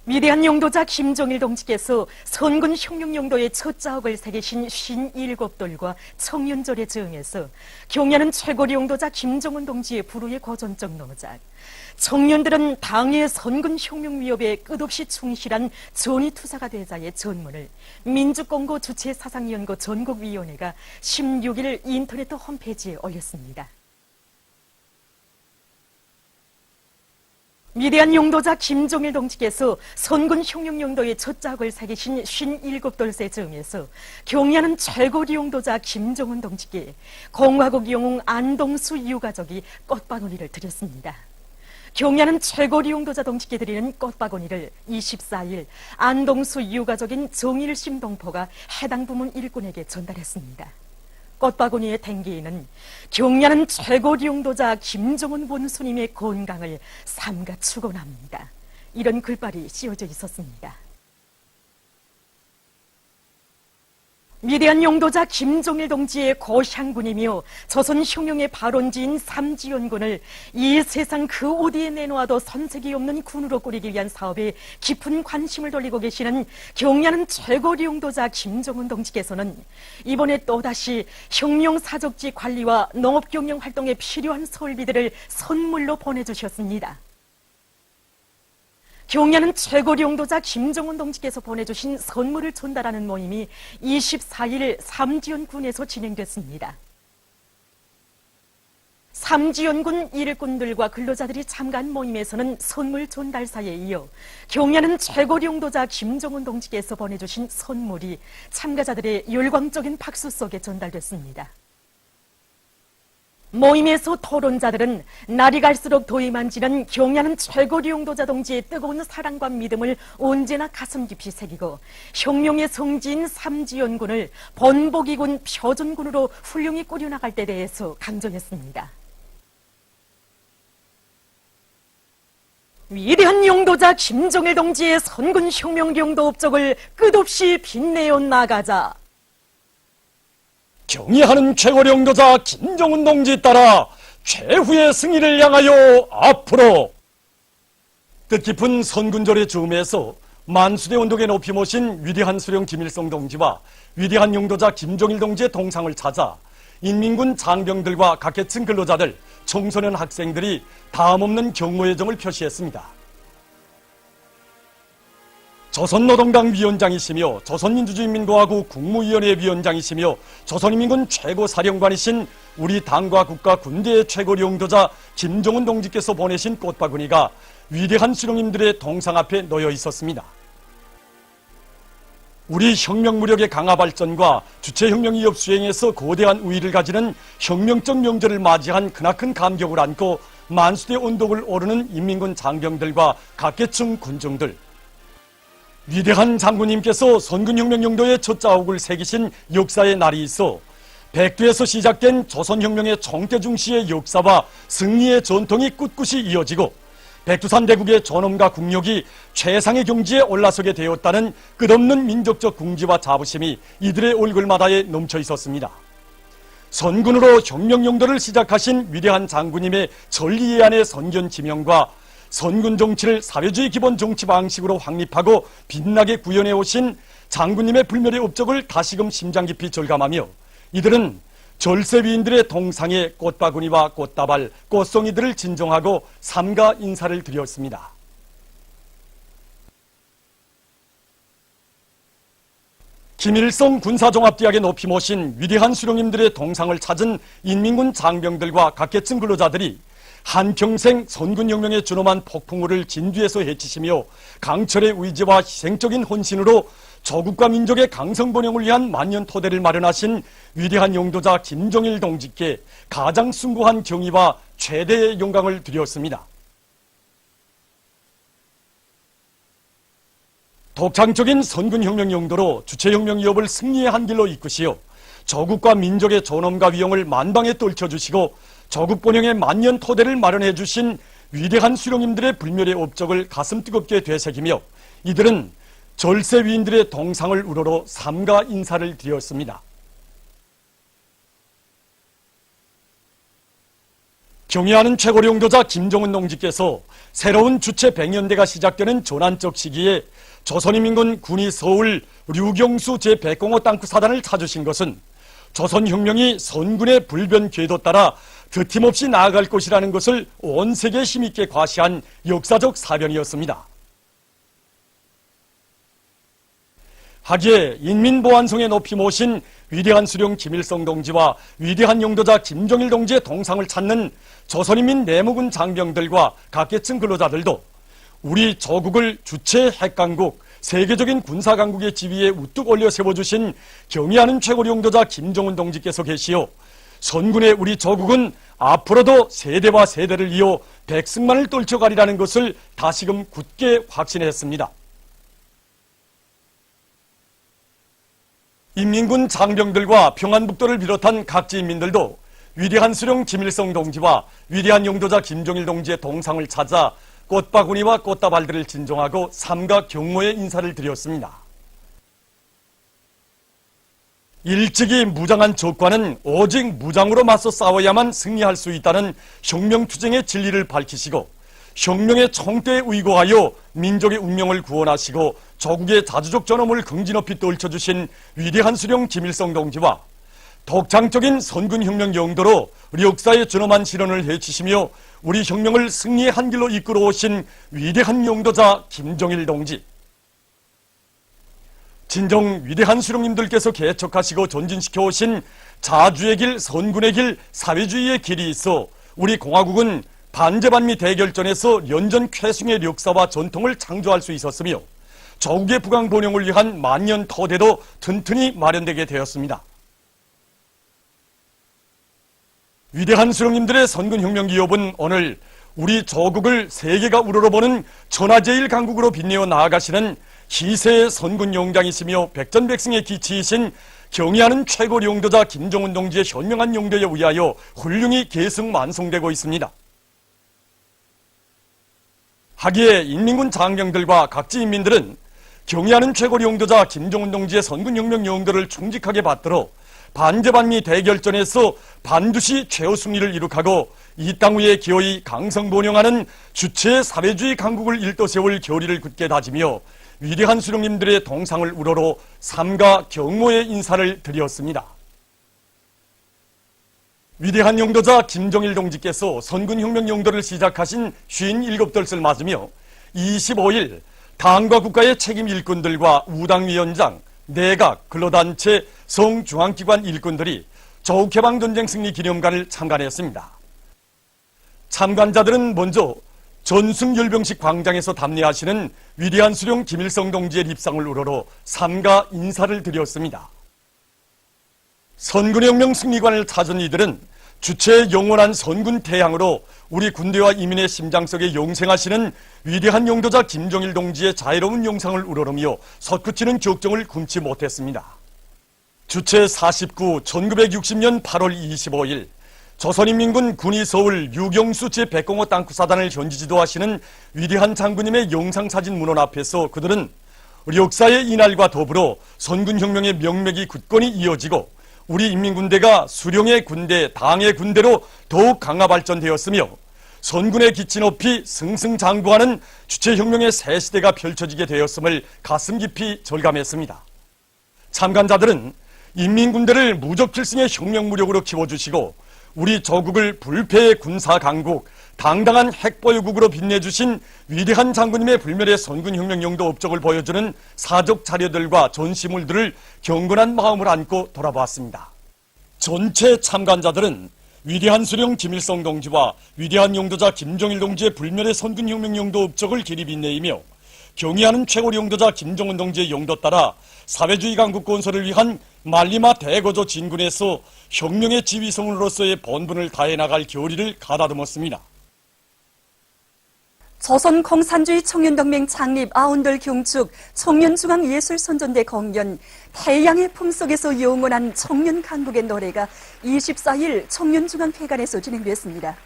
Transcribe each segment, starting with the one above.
위대한 용도자 김종일 동지께서 선군 혁명용도의 첫 자옥을 새기신 57돌과 청윤절에 저응해서 경야는 최고리 용도자 김정은 동지의 불후의 고전적 노작, 청년들은 당의 선군 혁명 위협에 끝없이 충실한 전의투사가 되자의 전문을 민주공고 주체사상연구 전국위원회가 16일 인터넷 홈페이지에 올렸습니다. 위대한 용도자 김종일 동지께서 선군 혁명용도의 첫 자옥을 새기신 57돌세 저응에서 경야는 최고리 용도자 김정은 동지께 공화국 영웅 안동수 유가족이 꽃바구니를 드렸습니다. 경야는 최고리 용도자 동지께 드리는 꽃바구니를 24일 안동수 유가족인 정일심 동포가 해당 부문 일꾼에게 전달했습니다. 꽃바구니의 탱기에는 경야는 최고리 용도자 김정은 원수님의 건강을 삼가 축원합니다. 이런 글발이 씌워져 있었습니다. 위대한 용도자 김종일 동지의 고향군이며 조선혁명의 발원지인 삼지연군을 이 세상 그 어디에 내놓아도 손색이 없는 군으로 꾸리기 위한 사업에 깊은 관심을 돌리고 계시는 경야는 최고리 용도자 김정은 동지께서는 이번에 또다시 혁명사적지 관리와 농업경영 활동에 필요한 설비들을 선물로 보내주셨습니다. 경야는 최고리 용도자 김정은 동지께서 보내주신 선물을 전달하는 모임이 24일 삼지연군에서 진행됐습니다. 삼지연군 일꾼들과 근로자들이 참가한 모임에서는 선물 전달사에 이어 경야는 최고리 용도자 김정은 동지께서 보내주신 선물이 참가자들의 열광적인 박수 속에 전달됐습니다. 모임에서 토론자들은 날이 갈수록 도의만지는 경야는 최고리 용도자 동지의 뜨거운 사랑과 믿음을 언제나 가슴 깊이 새기고 혁명의 성지인 삼지연군을 번복이군 표준군으로 훌륭히 꾸려나갈 때 대해서 강조했습니다. 위대한 용도자 김종일 동지의 선군 혁명 용도 업적을 끝없이 빛내어 나가자. 경의하는 최고리 용도자 김정은 동지 따라 최후의 승리를 향하여 앞으로. 뜻깊은 선군절의 즈음에서 만수대 운동에 높이 모신 위대한 수령 김일성 동지와 위대한 용도자 김종일 동지의 동상을 찾아 인민군 장병들과 각 계층 근로자들, 청소년 학생들이 다함없는 경무의 정을 표시했습니다. 조선노동당 위원장이시며 조선민주주의인민공화국 국무위원회 위원장이시며 조선인민군 최고사령관이신 우리 당과 국가 군대의 최고리 용도자 김정은 동지께서 보내신 꽃바구니가 위대한 수령님들의 동상 앞에 놓여 있었습니다. 우리 혁명 무력의 강화 발전과 주체혁명 위협 수행에서 거대한 우위를 가지는 혁명적 명절을 맞이한 크나큰 감격을 안고 만수대 언덕을 오르는 인민군 장병들과 각 계층 군중들, 위대한 장군님께서 선군혁명 용도의 첫 자옥을 새기신 역사의 날이 있어 백두에서 시작된 조선혁명의 총대중시의 역사와 승리의 전통이 꿋꿋이 이어지고 백두산 대국의 존엄과 국력이 최상의 경지에 올라서게 되었다는 끝없는 민족적 궁지와 자부심이 이들의 얼굴마다에 넘쳐 있었습니다. 선군으로 혁명 용도를 시작하신 위대한 장군님의 전리예안의 선견 지명과 선군 정치를 사회주의 기본 정치 방식으로 확립하고 빛나게 구현해 오신 장군님의 불멸의 업적을 다시금 심장 깊이 절감하며 이들은 절세위인들의 동상에 꽃바구니와 꽃다발, 꽃송이들을 진정하고 삼가 인사를 드렸습니다. 김일성 군사종합대학에 높이 모신 위대한 수령님들의 동상을 찾은 인민군 장병들과 각 계층 근로자들이 한평생 선군혁명에 준엄한 폭풍우를 진두에서 헤치시며 강철의 의지와 희생적인 헌신으로 조국과 민족의 강성번영을 위한 만년 토대를 마련하신 위대한 용도자 김종일 동지께 가장 숭고한 경의와 최대의 영광을 드렸습니다. 독창적인 선군혁명 용도로 주체혁명 위협을 승리의 한길로 이끄시어 조국과 민족의 존엄과 위용을 만방에 떨쳐주시고 조국 번영의 만년 토대를 마련해 주신 위대한 수령님들의 불멸의 업적을 가슴 뜨겁게 되새기며 이들은 절세위인들의 동상을 우러러 삼가 인사를 드렸습니다. 경애하는 최고리 용도자 김정은 동지께서 새로운 주체 100년대가 시작되는 전환적 시기에 조선인민군 군이 서울 류경수 제105 땅크 사단을 찾으신 것은 조선혁명이 선군의 불변 궤도 따라 드팀없이 나아갈 것이라는 것을 온 세계에 힘있게 과시한 역사적 사변이었습니다. 하기에 인민보안성에 높이 모신 위대한 수령 김일성 동지와 위대한 용도자 김정일 동지의 동상을 찾는 조선인민 내무군 장병들과 각계층 근로자들도 우리 조국을 주체 핵강국, 세계적인 군사강국의 지위에 우뚝 올려 세워주신 경의하는 최고리 용도자 김정은 동지께서 계시오 선군의 우리 조국은 앞으로도 세대와 세대를 이어 백승만을 떨쳐가리라는 것을 다시금 굳게 확신했습니다. 인민군 장병들과 평안북도를 비롯한 각지 인민들도 위대한 수령 김일성 동지와 위대한 용도자 김정일 동지의 동상을 찾아 꽃바구니와 꽃다발들을 진정하고 삼가 경모의 인사를 드렸습니다. 일찍이 무장한 적과는 오직 무장으로 맞서 싸워야만 승리할 수 있다는 혁명투쟁의 진리를 밝히시고 혁명의 총대에 의거하여 민족의 운명을 구원하시고 조국의 자주적 전엄을 긍지 높이 떨쳐주신 위대한 수령 김일성 동지와 독창적인 선군혁명 영도로 우리 역사의 존엄한 실현을 해치시며 우리 혁명을 승리의 한 길로 이끌어 오신 위대한 용도자 김정일 동지. 진정 위대한 수령님들께서 개척하시고 전진시켜 오신 자주의 길, 선군의 길, 사회주의의 길이 있어 우리 공화국은 반제반미 대결전에서 연전 쾌승의 역사와 전통을 창조할 수 있었으며 조국의 부강 번영을 위한 만년 토대도 튼튼히 마련되게 되었습니다. 위대한 수령님들의 선군혁명 기업은 오늘 우리 조국을 세계가 우러러보는 천하제일 강국으로 빛내어 나아가시는 희세의 선군 용장이시며 백전백승의 기치이신 경의하는 최고리 용도자 김정은 동지의 현명한 용도에 의하여 훌륭히 계승 완성되고 있습니다. 하기에 인민군 장병들과 각지 인민들은 경의하는 최고리 용도자 김정은 동지의 선군혁명 용도를 충직하게 받들어 반제반미 대결전에서 반드시 최후 승리를 이룩하고 이 땅 위에 기어이 강성번영하는 주체의 사회주의 강국을 일떠세울 결의를 굳게 다지며 위대한 수령님들의 동상을 우러러 삼가 경모의 인사를 드렸습니다. 위대한 용도자 김정일 동지께서 선군혁명 용도를 시작하신 57돌을 맞으며 25일 당과 국가의 책임 일꾼들과 우당위원장, 내각, 근로단체, 성중앙기관 일꾼들이 조국해방전쟁 승리 기념관을 참관했습니다. 참관자들은 먼저 전승열병식 광장에서 답례하시는 위대한 수령 김일성 동지의 립상을 우러러 삼가 인사를 드렸습니다. 선군혁명 승리관을 찾은 이들은 주체의 영원한 선군 태양으로 우리 군대와 이민의 심장속에 영생하시는 위대한 용도자 김정일 동지의 자애로운 영상을 우러러며 솟구치는 격정을 금치 못했습니다. 주체 49 1960년 8월 25일 조선인민군 군이 서울 류경수 제105 땅크 사단을 현지 지도하시는 위대한 장군님의 영상사진 문원 앞에서 그들은 우리 역사의 이날과 더불어 선군혁명의 명맥이 굳건히 이어지고 우리 인민군대가 수령의 군대, 당의 군대로 더욱 강화 발전되었으며 선군의 기치 높이 승승장구하는 주체혁명의 새 시대가 펼쳐지게 되었음을 가슴 깊이 절감했습니다. 참관자들은 인민군대를 무적필승의 혁명무력으로 키워주시고 우리 조국을 불패의 군사강국, 당당한 핵보유국으로 빛내주신 위대한 장군님의 불멸의 선군혁명 용도 업적을 보여주는 사적 자료들과 전시물들을 경건한 마음을 안고 돌아보았습니다. 전체 참관자들은 위대한 수령 김일성 동지와 위대한 용도자 김정일 동지의 불멸의 선군혁명 용도 업적을 길이 빛내이며 경의하는 최고리 용도자 김정은 동지의 용도 따라 사회주의 강국 건설을 위한 말리마 대거조 진군에서 혁명의 지휘성으로서의 본분을 다해 나갈 결의를 가다듬었습니다. 조선 공산주의 청년동맹 창립 아흔돌 경축 청년중앙예술선전대 공연 태양의 품속에서 영원한 청년 강국의 노래가 24일 청년중앙회관에서 진행됐습니다.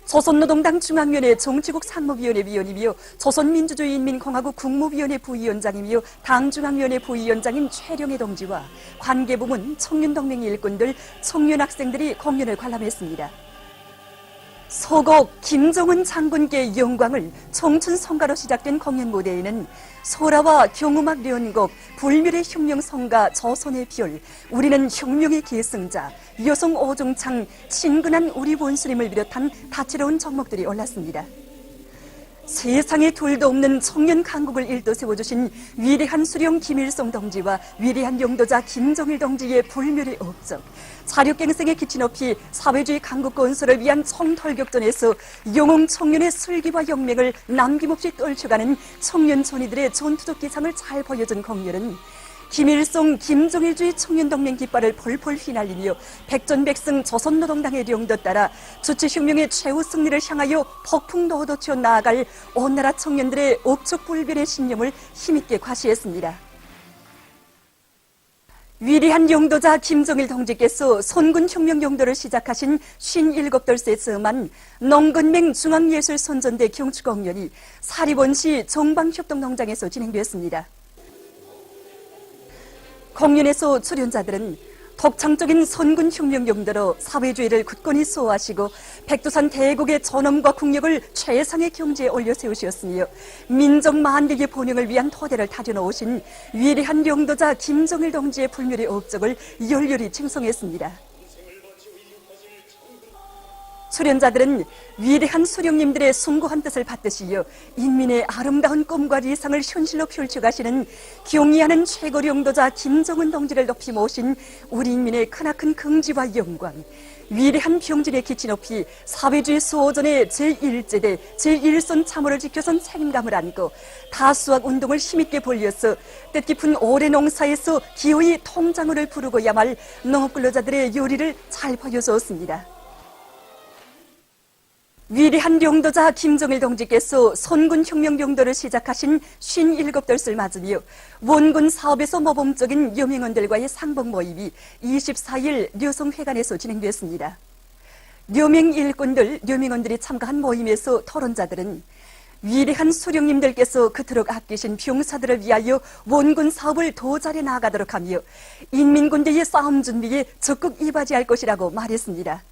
조선노동당 중앙위원회 정치국 상무위원회 위원이며 조선민주주의인민공화국 국무위원회 부위원장이며 당중앙위원회 부위원장인 최령해 동지와 관계부문 청년동맹 일꾼들, 청년학생들이 공연을 관람했습니다. 소곡 김정은 장군께 영광을 청춘성가로 시작된 공연 무대에는 소라와 경음악 연곡, 불멸의 혁명성가 조선의 별, 우리는 혁명의 계승자, 여성 오종창, 친근한 우리 원수님을 비롯한 다채로운 종목들이 올랐습니다. 세상에 둘도 없는 청년 강국을 일도 세워주신 위대한 수령 김일성 동지와 위대한 용도자 김정일 동지의 불멸의 업적, 사륙갱생의 기치 높이 사회주의 강국 건설을 위한 총돌격전에서 영웅 청년의 슬기와 영맹을 남김없이 떨쳐가는 청년 전이들의 전투적 기상을 잘 보여준 공연은 김일성, 김정일주의 청년동맹 깃발을 폴폴 휘날리며 백전백승 조선노동당의 령도 따라 주체혁명의 최후 승리를 향하여 폭풍도도쳐 나아갈 온 나라 청년들의 옥촉불변의 신념을 힘있게 과시했습니다. 위대한 용도자 김정일 동지께서 선군혁명 용도를 시작하신 57돌세 즈음한 농건맹 중앙예술선전대 경축공연이 사립원시 정방협동농장에서 진행되었습니다. 공연에서 출연자들은 독창적인 선군혁명 용도로 사회주의를 굳건히 수호하시고 백두산 대국의 존엄과 국력을 최상의 경지에 올려 세우셨으며 민족 만국의 번영을 위한 토대를 다져놓으신 위대한 용도자 김정일 동지의 불멸의 업적을 열렬히 칭송했습니다. 출연자들은 위대한 수령님들의 숭고한 뜻을 받드시어 인민의 아름다운 꿈과理想을 현실로 펼쳐가시는 경의하는 최고 용도자 김정은 동지를 높이 모신 우리 인민의 크나큰 긍지와 영광, 위대한 병진의 기치 높이 사회주의 수호전의 제1제대 제1선 참호를 지켜선 책임감을 안고 다수학 운동을 힘있게 벌려서 뜻깊은 오래 농사에서 기어이 통장어를 부르고야 말 농업근로자들의 요리를 잘 보여주었습니다. 위대한 용도자 김정일 동지께서 선군혁명 용도를 시작하신 57돌을 맞으며 원군 사업에서 모범적인 여명원들과의 상봉 모임이 24일 려성회관에서 진행됐습니다. 여명 일꾼들, 여명원들이 참가한 모임에서 토론자들은 위대한 수령님들께서 그토록 아끼신 병사들을 위하여 원군 사업을 더 잘해 나아가도록 하며 인민군대의 싸움 준비에 적극 이바지할 것이라고 말했습니다.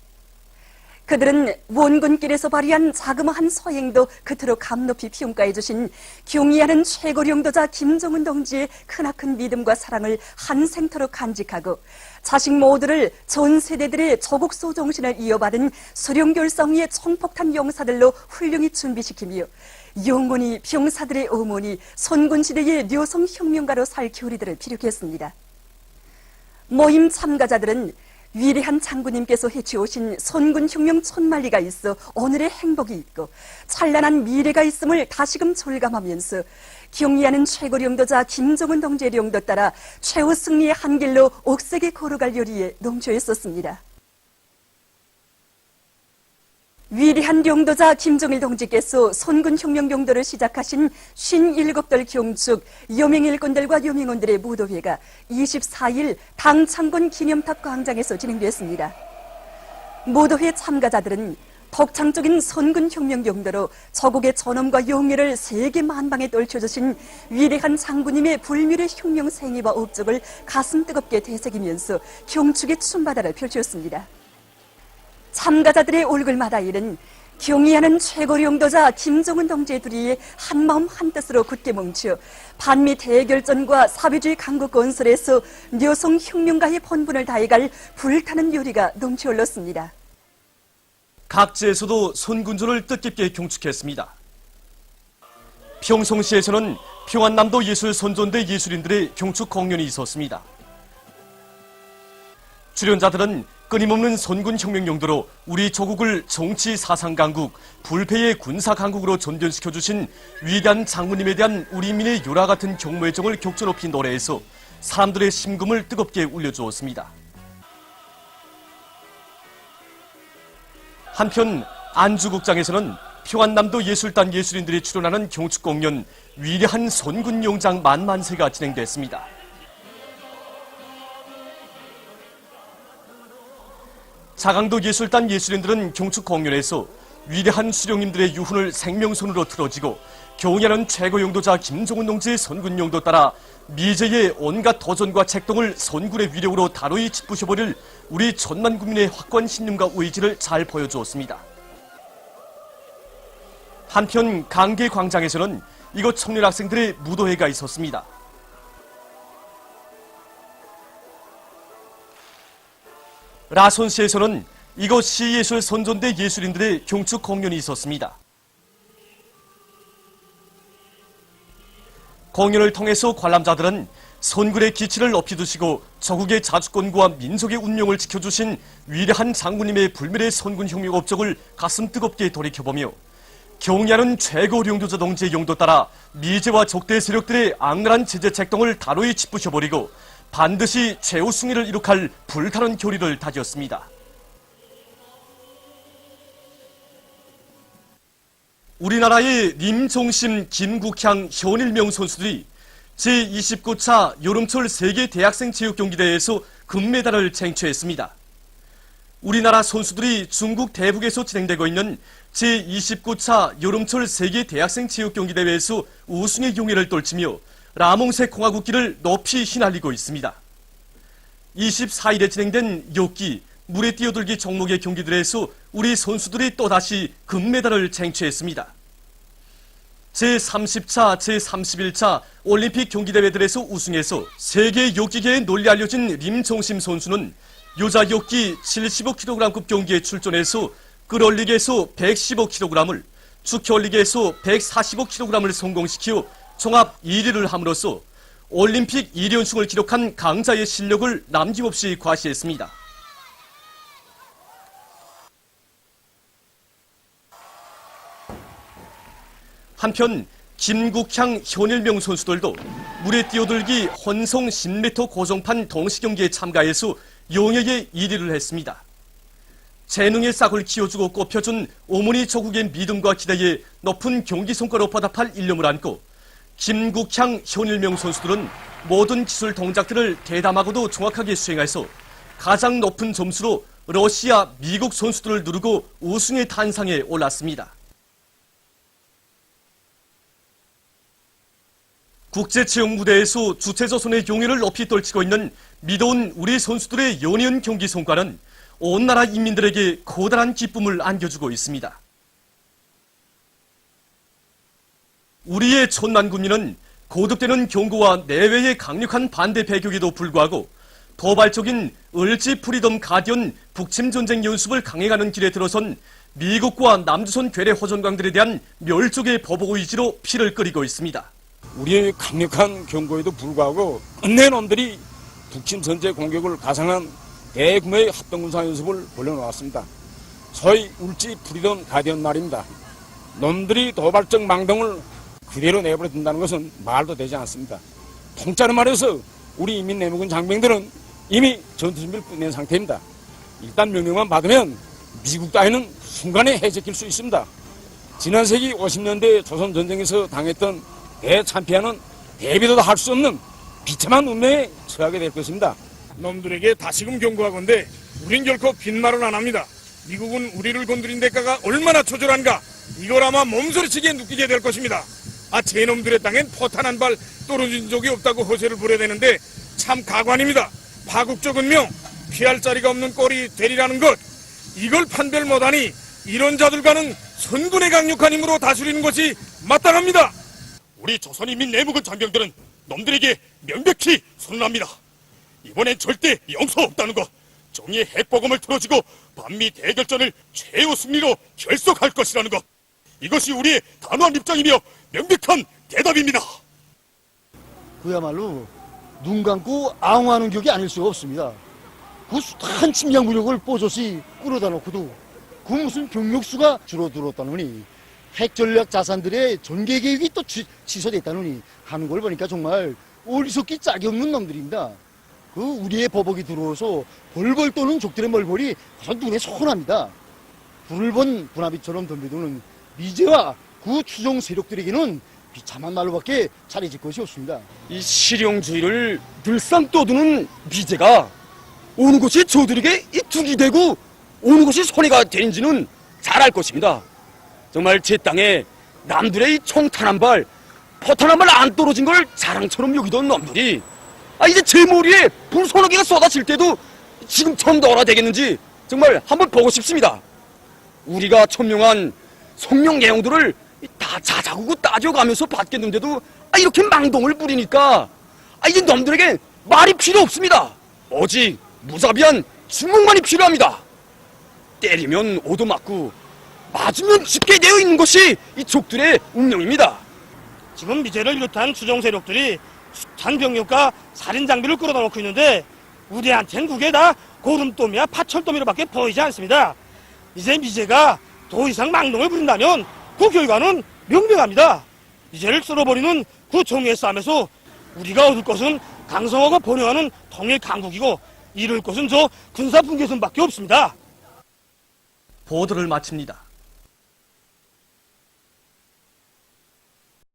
그들은 원군길에서 발휘한 자그마한 소행도 그토록 감높이 평가해 주신 경의하는 최고 용도자 김정은 동지의 크나큰 믿음과 사랑을 한생토록 간직하고 자식 모두를 전 세대들의 조국소 정신을 이어받은 수령결성 위의 총폭탄 용사들로 훌륭히 준비시키며 영원히 병사들의 어머니 선군시대의 려성혁명가로 살 교리들을 피력했습니다. 모임 참가자들은 위대한 장군님께서 해치우신 선군혁명 1000만리가 있어 오늘의 행복이 있고 찬란한 미래가 있음을 다시금 절감하면서 경의하는 최고 용도자 김정은 동지의 용도 따라 최후 승리의 한 길로 옥색에 걸어갈 요리에 넘쳐 있었습니다. 위대한 용도자 김정일 동지께서 선군혁명 용도를 시작하신 57돌 경축 여명일꾼들과 여명원들의 무도회가 24일 당창군 기념탑 광장에서 진행됐습니다. 무도회 참가자들은 독창적인 선군혁명 용도로 조국의 존엄과 영예를 세계 만방에 떨쳐주신 위대한 장군님의 불멸의 혁명 생애와 업적을 가슴 뜨겁게 되새기면서 경축의 춤바다를 펼쳤습니다. 참가자들의 얼굴마다 이른 경의하는 최고 용도자 김정은 동지의 둘이 한마음 한뜻으로 굳게 뭉쳐 반미 대결전과 사회주의 강국 건설에서 여성 혁명가의 본분을 다해갈 불타는 요리가 넘쳐 흘렀습니다. 각지에서도 선군주를 뜻깊게 경축했습니다. 평성시에서는 평안남도 예술선전대 예술인들의 경축 공연이 있었습니다. 출연자들은 끊임없는 선군혁명 용도로 우리 조국을 정치 사상 강국, 불패의 군사 강국으로 전변시켜주신 위대한 장군님에 대한 우리 민의 요라 같은 경무의 정을 격조 높이 노래해서 사람들의 심금을 뜨겁게 울려주었습니다. 한편 안주국장에서는 평안남도 예술단 예술인들이 출연하는 경축공연 위대한 선군용장 만만세가 진행됐습니다. 자강도 예술단 예술인들은 경축 공연에서 위대한 수령님들의 유훈을 생명선으로 틀어지고 경야는 최고 용도자 김종은 동지의 선군 용도 따라 미제의 온갖 도전과 책동을 선군의 위력으로 다로이 짓부셔버릴 우리 천만 국민의 확고한 신념과 의지를 잘 보여주었습니다. 한편 강계광장에서는 이곳 청년 학생들의 무도회가 있었습니다. 라손시에서는 이곳 시예술 선전대 예술인들의 경축 공연이 있었습니다. 공연을 통해서 관람자들은 선군의 기치를 높이 두시고 조국의 자주권과 민족의 운명을 지켜주신 위대한 장군님의 불멸의 선군 혁명 업적을 가슴 뜨겁게 돌이켜보며 경야는 최고 용도자 동지의 용도 따라 미제와 적대 세력들의 악랄한 제재 책동을 다로이 짓부셔버리고 반드시 최우승위를 이룩할 불타는 교리를 다졌습니다. 우리나라의 림종심, 김국향, 현일명 선수들이 제29차 여름철 세계 대학생 체육경기대회에서 금메달을 쟁취했습니다. 우리나라 선수들이 중국 대북에서 진행되고 있는 제29차 여름철 세계 대학생 체육경기대회에서 우승의 경애를 떨치며 라몽색 공화국기를 높이 휘날리고 있습니다. 24일에 진행된 역기, 물에 뛰어들기 종목의 경기들에서 우리 선수들이 또다시 금메달을 쟁취했습니다. 제30차, 제31차 올림픽 경기대회들에서 우승해서 세계 역기계에 널리 알려진 림종심 선수는 여자 역기 75kg급 경기에 출전해서 끌어올리기에서 115kg을, 축혀올리기에서 145kg을 성공시키어 종합 1위를 함으로써 올림픽 2연승을 기록한 강자의 실력을 남김없이 과시했습니다. 한편 김국향, 현일명 선수들도 물에 뛰어들기 혼성 10m 고정판 동시경기에 참가해서 영예의 1위를 했습니다. 재능의 싹을 키워주고 꼽혀준 어머니 조국의 믿음과 기대에 높은 경기 성과로 보답할 일념을 안고 김국향, 현일명 선수들은 모든 기술 동작들을 대담하고도 정확하게 수행해서 가장 높은 점수로 러시아, 미국 선수들을 누르고 우승의 단상에 올랐습니다. 국제체육 무대에서 주체조선의 용의를 높이 떨치고 있는 믿어온 우리 선수들의 연이은 경기 성과는 온 나라 인민들에게 커다란 기쁨을 안겨주고 있습니다. 우리의 천만 국민은 거듭되는 경고와 내외의 강력한 반대 배격에도 불구하고 도발적인 을지 프리덤 가디언 북침 전쟁 연습을 강행하는 길에 들어선 미국과 남조선 괴뢰 호전광들에 대한 멸족의 보복 의지로 피를 끓이고 있습니다. 우리의 강력한 경고에도 불구하고 끝내 놈들이 북침 전제 공격을 가상한 대규모의 합동군사 연습을 벌여놓았습니다. 소위 울지 프리덤 가디언 말입니다. 놈들이 도발적 망동을 그대로 내버려 둔다는 것은 말도 되지 않습니다. 통짜로 말해서 우리 인민내무군 장병들은 이미 전투 준비를 끝낸 상태입니다. 일단 명령만 받으면 미국 따위는 순간에 해제킬 수 있습니다. 지난 세기 50년대 조선전쟁에서 당했던 대참패하는 대비도 할 수 없는 비참한 운명에 처하게 될 것입니다. 놈들에게 다시금 경고하건대 우린 결코 빈말은 안 합니다. 미국은 우리를 건드린 대가가 얼마나 초절한가 이걸 아마 몸소리치게 느끼게 될 것입니다. 제 놈들의 땅엔 포탄 한 발 떨어진 적이 없다고 허세를 부려대는데 참 가관입니다. 파국적 운명, 피할 자리가 없는 꼴이 되리라는 것, 이걸 판별 못하니 이런 자들과는 선군의 강력한 힘으로 다스리는 것이 마땅합니다. 우리 조선인민 내무군 장병들은 놈들에게 명백히 선언합니다. 이번엔 절대 용서 없다는 것, 정의의 핵보검을 틀어주고 반미 대결전을 최후 승리로 결속할 것이라는 것, 이것이 우리의 단호한 입장이며 명백한 대답입니다. 그야말로 눈 감고 앙호하는 격이 아닐 수가 없습니다. 그 숱한 침략 무력을 뽀조시 끌어다 놓고도 그 무슨 병력수가 줄어들었다느니 핵전략 자산들의 전개 계획이 또 취소됐다느니 하는 걸 보니까 정말 어리석기 짝이 없는 놈들입니다. 그 우리의 보복이 들어와서 벌벌 떠는 족들의 멀벌이 가장 눈에 선합니다. 불을 본 분화비처럼 덤벼드는 미제와 그 추종 세력들에게는 비참한 말로밖에 차려질 것이 없습니다. 이 실용주의를 들상 떠드는 미제가 어느 것이 저들에게 이 득이 되고 어느 것이 손해가 되는지는 잘 알 것입니다. 정말 제 땅에 남들의 이 총탄 한 발, 포탄 한 발 안 떨어진 걸 자랑처럼 여기던 놈들이 이제 제 머리에 불 서너 개가 쏟아질 때도 지금처럼 너라 되겠는지 정말 한번 보고 싶습니다. 우리가 천명한 성명 내용들을 다 자자구고 따져가면서 받겠는데도 이렇게 망동을 부리니까 이제 놈들에게 말이 필요 없습니다. 오직 무자비한 주먹만이 필요합니다. 때리면 오도맞고 맞으면 죽게 되어 있는 것이 이 족들의 운명입니다. 지금 미제를 비롯한 추종 세력들이 숫한 병력과 살인 장비를 끌어다 놓고 있는데 우리한테는 그게 다 고름도미와 파철도미로밖에 보이지 않습니다. 이제 미제가 더 이상 망동을 부린다면 그 결과는 명백합니다. 미제를 쓸어버리는 그 정의의 싸움에서 우리가 얻을 것은 강성하고 번영하는 통일 강국이고 잃을 것은 저 군사 분계선밖에 없습니다. 보도를 마칩니다.